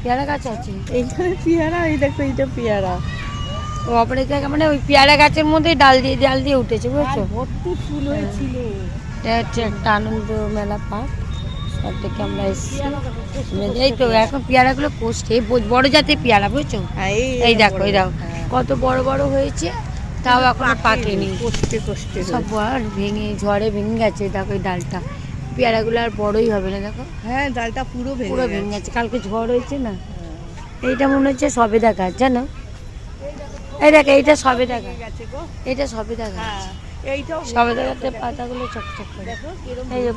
পেয়ারা গাছ আছে এইখানে পেয়ারা, এই দেখো এইটা পেয়ারা। ও অপরের জায়গা মানে ওই পেয়ারা গাছের মধ্যে ডাল দিয়ে উঠেছে বুঝেছো। ভর্তি ফুল হয়েছিল। এটা হচ্ছে একটা আনন্দ মেলা পার্ক, সব থেকে আমরা এসেছি। এই তো এখন পেয়ারাগুলো কোষে বড় জাতের পেয়ারা বুঝছো। এই দেখো এই দেখো কত বড় বড় হয়েছে, তাও এখনো পাকেনি, সব আর ভেঙে ঝড়ে ভেঙে গেছে। দেখো এই ডালটা, পেয়ারাগুলো আর বড়ই হবে না। দেখো হ্যাঁ ডালটা পুরো ভেঙে গেছে, কালকে ঝড় হয়েছে না। এইটা মনে হচ্ছে সবেদা গাছ জানো, এই দেখো এইটা সবেদা গাছ, এটা সবেদা গাছ। সবেদা গাছের পাতাগুলো চকচক করে। এই যে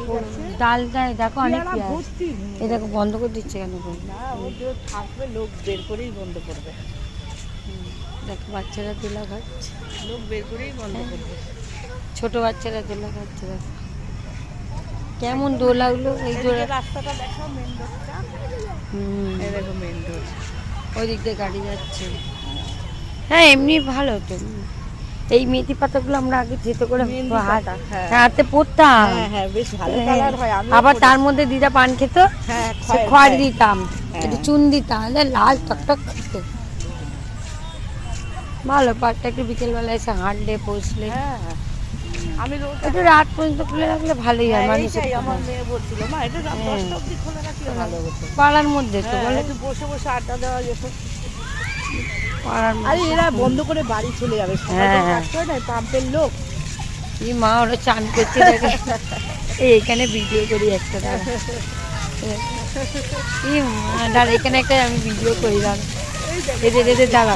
ডালটা দেখো অনেক পেঁয়াজ, এই দেখো বন্ধ করে দিচ্ছে কেন? থাকবে লোক বের করেই বন্ধ করবে। দেখো বাচ্চারা দোলা খাচ্ছে, লোক বের করেই বন্ধ করবে। ছোট বাচ্চারা দোলা খাচ্ছে। দেখো কেমন দোলাগুলো, এই দোলা রাস্তাটা দেখো, মেন রোডটা। এই দেখো মেন রোড, ওই দিক দিয়ে গাড়ি যাচ্ছে। হ্যাঁ এমনি ভালো তো। এই মেথি পাতাগুলো আমরা আগে থেতো করে হাতে পড়তাম, বেশ ভালো কালার হয়। আবার তার মধ্যে দিদা পান খেত, খড় দিতাম, একটু চুন দিতাম, লাল টকটক খেত। ভালো পার্কটা, একটু বিকেলবেলা এসে হাঁটলে বসলে। আমি একটু রাত পর্যন্ত খুলে রাখলে ভালোই হয়। মানুষের আমার মেয়ে বলছিল মা এটা রাত 10টা অবধি খোলা রাখলে ভালো হতো। পাড়ার মধ্যে তো বলে একটু বসে বসে আড্ডা দেওয়া যেত। পাড়ার আরে এরা বন্ধ করে বাড়ি চলে যাবে, পাম্পের লোক। কি মা ওরা চান করছে দেখে, এইখানে ভিডিও করি একটা দাঁড়া, এখানে একটা আমি ভিডিও করি দাঁড়া, দাঁড়া।